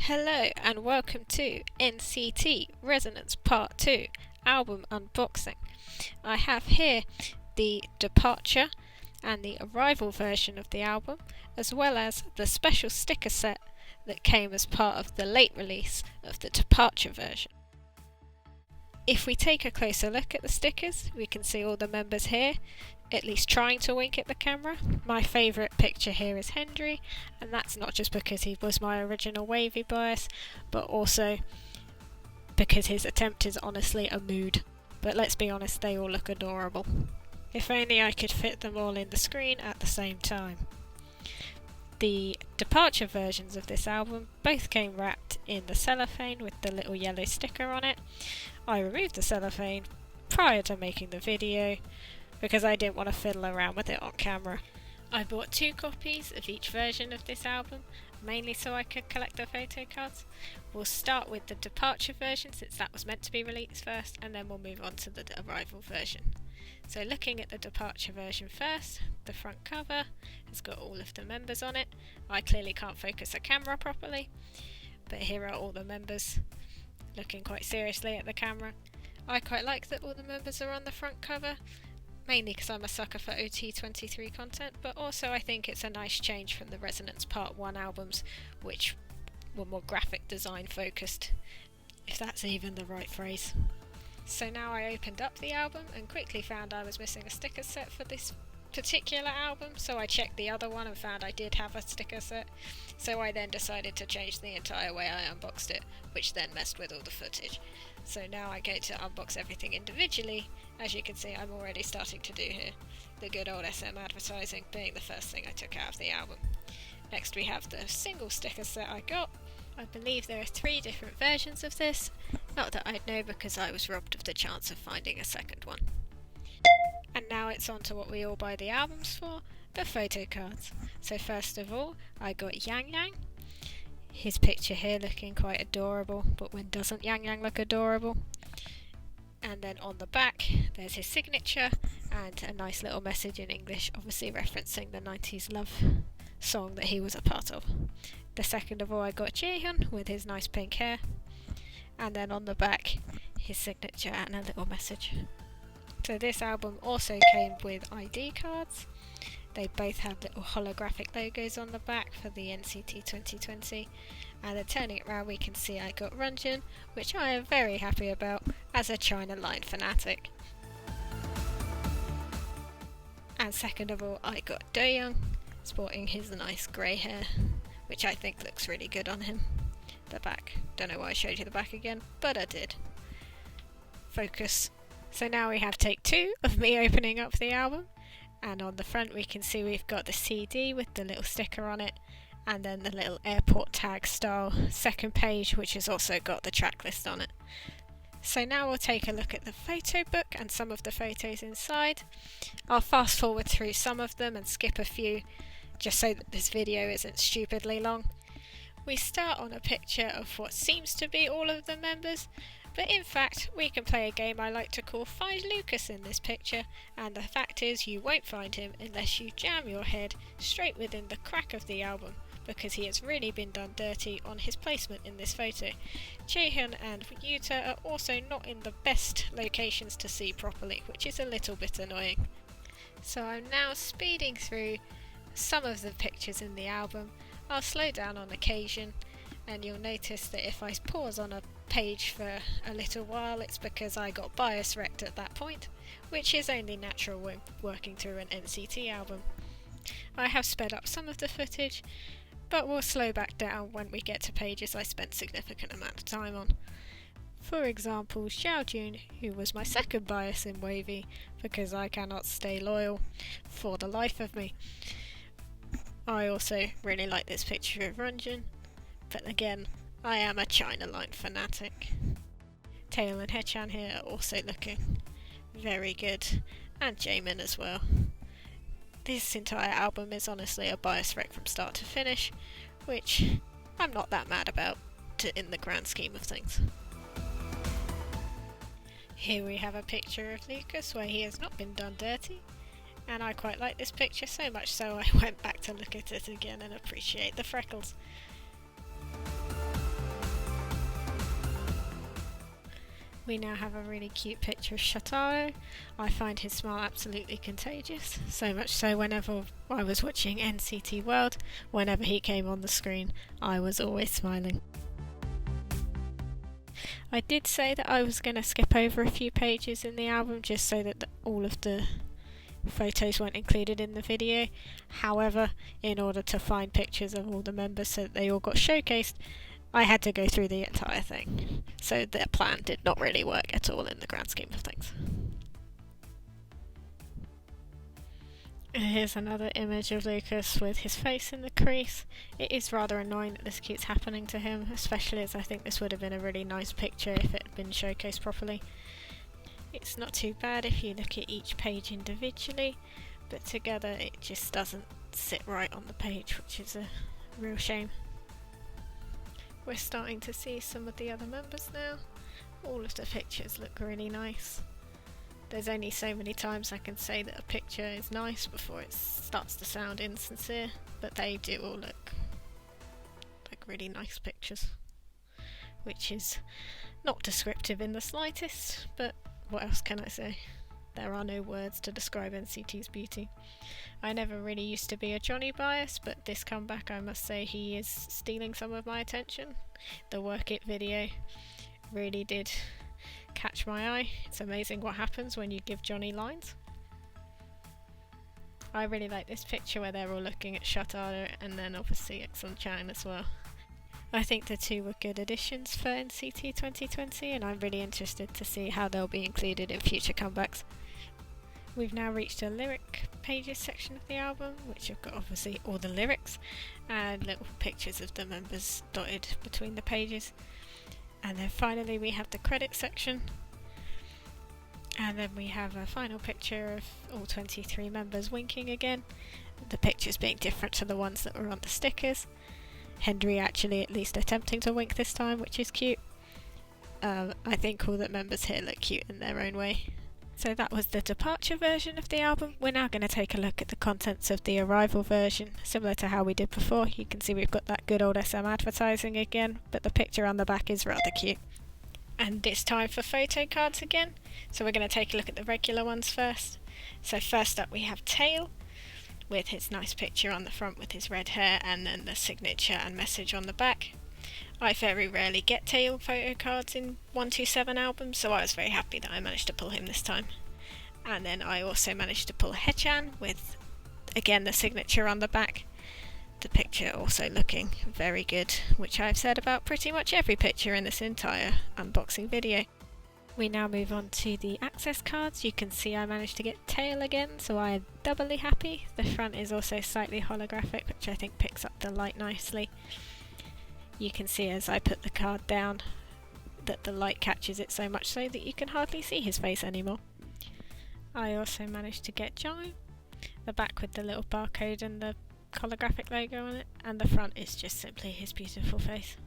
Hello and welcome to NCT Resonance Part 2 album unboxing. I have here the departure and the arrival version of the album, as well as the special sticker set that came as part of the late release of the departure version. If we take a closer look at the stickers, we can see all the members here, at least trying to wink at the camera. My favourite picture here is Hendry, and that's not just because he was my original wavy bias, but also because his attempt is honestly a mood. But let's be honest, they all look adorable. If only I could fit them all in the screen at the same time. The departure versions of this album both came wrapped in the cellophane with the little yellow sticker on it. I removed the cellophane prior to making the video because I didn't want to fiddle around with it on camera. I bought 2 copies of each version of this album, mainly so I could collect the photo cards. We'll start with the departure version since that was meant to be released first, and then we'll move on to the arrival version. So looking at the departure version first, the front cover has got all of the members on it. I clearly can't focus the camera properly, but here are all the members looking quite seriously at the camera. I quite like that all the members are on the front cover, mainly because I'm a sucker for Pt.2 content, but also I think it's a nice change from the Resonance Part 1 albums, which were more graphic design focused, if that's even the right phrase. So now I opened up the album and quickly found I was missing a sticker set for this particular album, so I checked the other one and found I did have a sticker set. So I then decided to change the entire way I unboxed it, which then messed with all the footage. So now I go to unbox everything individually. As you can see, I'm already starting to do here, the good old SM advertising being the first thing I took out of the album. Next we have the single sticker set I got. I believe there are 3 different versions of this, not that I'd know because I was robbed of the chance of finding a second one. And now it's on to what we all buy the albums for, the photo cards. So first of all, I got Yang Yang. His picture here looking quite adorable, but when doesn't Yang Yang look adorable? And then on the back, there's his signature and a nice little message in English, obviously referencing the 90s love song that he was a part of. The second of all, I got Jaehyun with his nice pink hair, and then on the back, his signature and a little message. So this album also came with ID cards. They both have little holographic logos on the back for the NCT 2020, and then turning it around we can see I got Runjin, which I am very happy about as a China Line fanatic. And second of all, I got Doyoung, sporting his nice grey hair, which I think looks really good on him. The back, don't know why I showed you the back again, but I did. Focus. So now we have take 2 of me opening up the album, and on the front we can see we've got the CD with the little sticker on it, and then the little airport tag style second page which has also got the track list on it. So now we'll take a look at the photo book and some of the photos inside. I'll fast forward through some of them and skip a few, just so that this video isn't stupidly long. We start on a picture of what seems to be all of the members, but in fact we can play a game I like to call Find Lucas in this picture, and the fact is you won't find him unless you jam your head straight within the crack of the album, because he has really been done dirty on his placement in this photo. Jaehyun and Yuta are also not in the best locations to see properly, which is a little bit annoying. So I'm now speeding through some of the pictures in the album. I'll slow down on occasion, and you'll notice that if I pause on a page for a little while, it's because I got bias wrecked at that point, which is only natural when working through an NCT album. I have sped up some of the footage, but we'll slow back down when we get to pages I spent significant amount of time on. For example, Xiaojun, who was my second bias in Wavy, because I cannot stay loyal for the life of me. I also really like this picture of Runjin, but again, I am a China Line fanatic. Taeil and Haechan here are also looking very good, and Jaemin as well. This entire album is honestly a bias wreck from start to finish, which I'm not that mad about in the grand scheme of things. Here we have a picture of Lucas where he has not been done dirty, and I quite like this picture, so much so I went back to look at it again and appreciate the freckles. We now have a really cute picture of Shotaro. I find his smile absolutely contagious, so much so whenever I was watching NCT World, whenever he came on the screen, I was always smiling. I did say that I was going to skip over a few pages in the album just so that all of the photos weren't included in the video. However, in order to find pictures of all the members so that they all got showcased, I had to go through the entire thing, so their plan did not really work at all in the grand scheme of things. Here's another image of Lucas with his face in the crease. It is rather annoying that this keeps happening to him, especially as I think this would have been a really nice picture if it had been showcased properly. It's not too bad if you look at each page individually, but together it just doesn't sit right on the page, which is a real shame. We're starting to see some of the other members now. All of the pictures look really nice. There's only so many times I can say that a picture is nice before it starts to sound insincere, but they do all look like really nice pictures, which is not descriptive in the slightest, but what else can I say? There are no words to describe NCT's beauty. I never really used to be a Johnny bias, but this comeback I must say he is stealing some of my attention. The Work It video really did catch my eye. It's amazing what happens when you give Johnny lines. I really like this picture where they're all looking at Shotaro and then obviously Exon-chan as well. I think the two were good additions for NCT 2020 and I'm really interested to see how they'll be included in future comebacks. We've now reached a lyric pages section of the album, which have got obviously all the lyrics and little pictures of the members dotted between the pages. And then finally we have the credits section. And then we have a final picture of all 23 members winking again. The pictures being different to the ones that were on the stickers. Henry actually at least attempting to wink this time, which is cute. I think all the members here look cute in their own way. So that was the departure version of the album. We're now going to take a look at the contents of the arrival version. Similar to how we did before, you can see we've got that good old SM advertising again, but the picture on the back is rather cute. And it's time for Photocards again. So we're going to take a look at the regular ones first. So first up we have Tail, with his nice picture on the front with his red hair and then the signature and message on the back. I very rarely get Tail photo cards in 127 albums, so I was very happy that I managed to pull him this time. And then I also managed to pull Hechan with, again, the signature on the back. The picture also looking very good, which I've said about pretty much every picture in this entire unboxing video. We now move on to the access cards. You can see I managed to get Tail again, so I am doubly happy. The front is also slightly holographic, which I think picks up the light nicely. You can see as I put the card down that the light catches it so much so that you can hardly see his face anymore. I also managed to get Jong, the back with the little barcode and the holographic logo on it, and the front is just simply his beautiful face.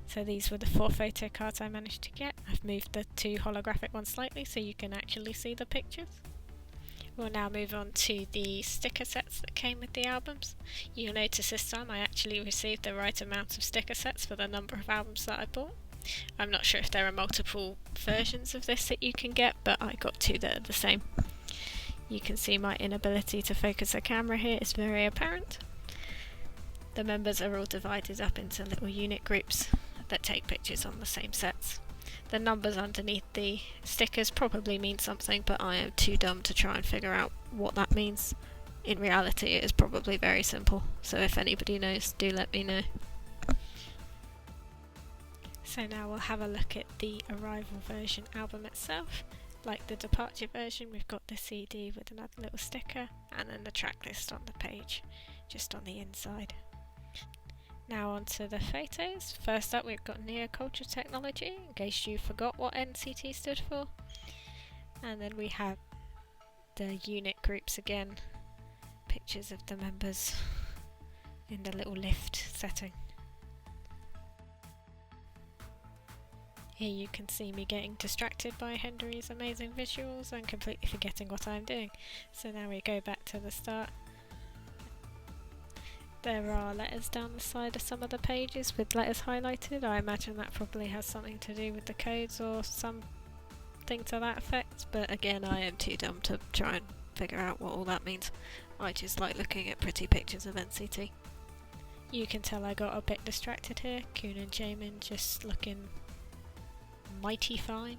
So these were the 4 photo cards I managed to get. I've moved the 2 holographic ones slightly so you can actually see the pictures. We'll now move on to the sticker sets that came with the albums. You'll notice this time I actually received the right amount of sticker sets for the number of albums that I bought. I'm not sure if there are multiple versions of this that you can get, but I got 2 that are the same. You can see my inability to focus the camera here is very apparent. The members are all divided up into little unit groups that take pictures on the same sets. The numbers underneath the stickers probably mean something, but I am too dumb to try and figure out what that means. In reality, it is probably very simple, so if anybody knows, do let me know. So now we'll have a look at the Arrival version album itself. Like the Departure version, we've got the CD with another little sticker, and then the track list on the page, just on the inside. Now on to the photos. First up we've got Neoculture Technology, in case you forgot what NCT stood for. And then we have the unit groups again, pictures of the members in the little lift setting. Here you can see me getting distracted by Henry's amazing visuals and completely forgetting what I'm doing. So now we go back to the start. There are letters down the side of some of the pages with letters highlighted. I imagine that probably has something to do with the codes or something to that effect, but again, I am too dumb to try and figure out what all that means. I just like looking at pretty pictures of NCT. You can tell I got a bit distracted here. Kuhn and Jamin just looking mighty fine.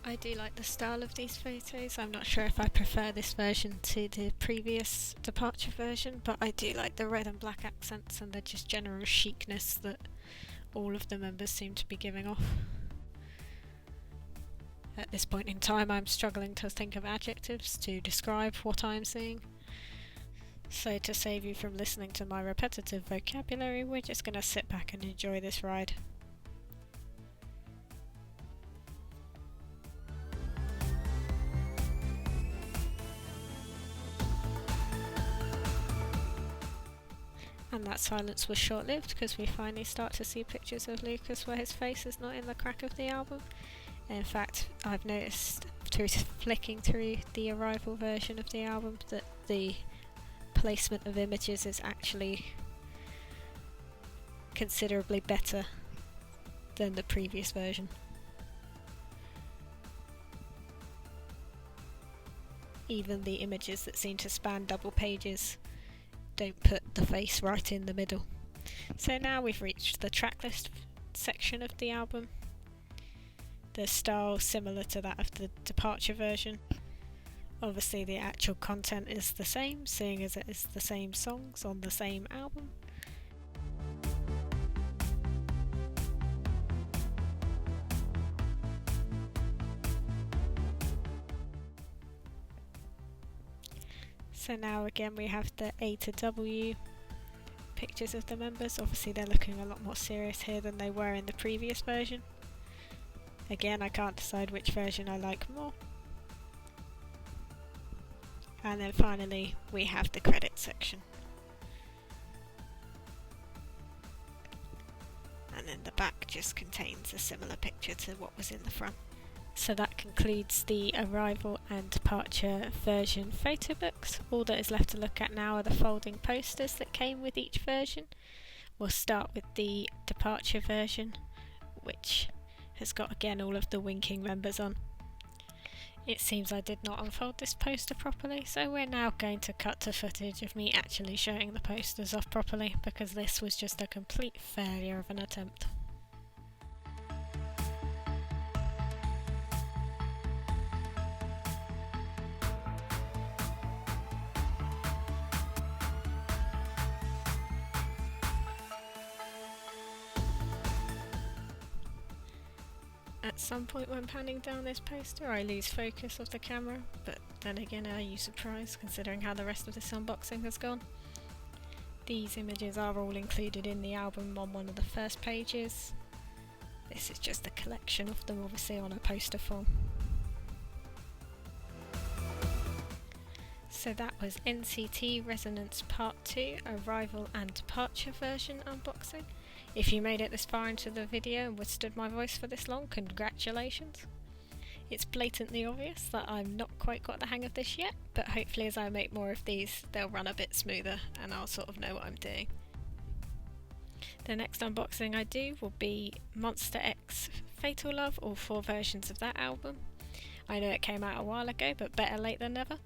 I do like the style of these photos. I'm not sure if I prefer this version to the previous departure version, but I do like the red and black accents and the just general chicness that all of the members seem to be giving off. At this point in time, I'm struggling to think of adjectives to describe what I'm seeing. So to save you from listening to my repetitive vocabulary, we're just going to sit back and enjoy this ride. And that silence was short-lived because we finally start to see pictures of Lucas where his face is not in the crack of the album. In fact, I've noticed through flicking through the Arrival version of the album that the placement of images is actually considerably better than the previous version. Even the images that seem to span double pages don't put the face right in the middle. So now we've reached the tracklist section of the album. The style similar to that of the departure version. Obviously the actual content is the same, seeing as it is the same songs on the same album. So now again we have the A to W pictures of the members. Obviously they're looking a lot more serious here than they were in the previous version. Again, I can't decide which version I like more. And then finally we have the credit section. And then the back just contains a similar picture to what was in the front. So that concludes the Arrival and Departure version photo books. All that is left to look at now are the folding posters that came with each version. We'll start with the Departure version, which has got again all of the winking members on. It seems I did not unfold this poster properly, so we're now going to cut to footage of me actually showing the posters off properly, because this was just a complete failure of an attempt. At some point when panning down this poster I lose focus of the camera, but then again, are you surprised considering how the rest of this unboxing has gone? These images are all included in the album on one of the first pages. This is just a collection of them, obviously on a poster form. So that was NCT Resonance Part 2 Arrival and Departure version unboxing. If you made it this far into the video and withstood my voice for this long, congratulations. It's blatantly obvious that I've not quite got the hang of this yet, but hopefully as I make more of these they'll run a bit smoother and I'll sort of know what I'm doing. The next unboxing I do will be Monster X Fatal Love, all 4 versions of that album. I know it came out a while ago, but better late than never.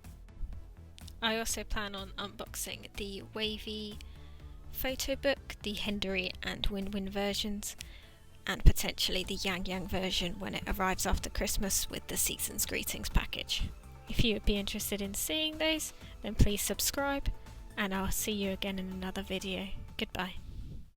I also plan on unboxing the Wavy photo book, the Hendery and Win-Win versions, and potentially the Yang Yang version when it arrives after Christmas with the Season's Greetings package. If you would be interested in seeing those, then please subscribe, and I'll see you again in another video. Goodbye.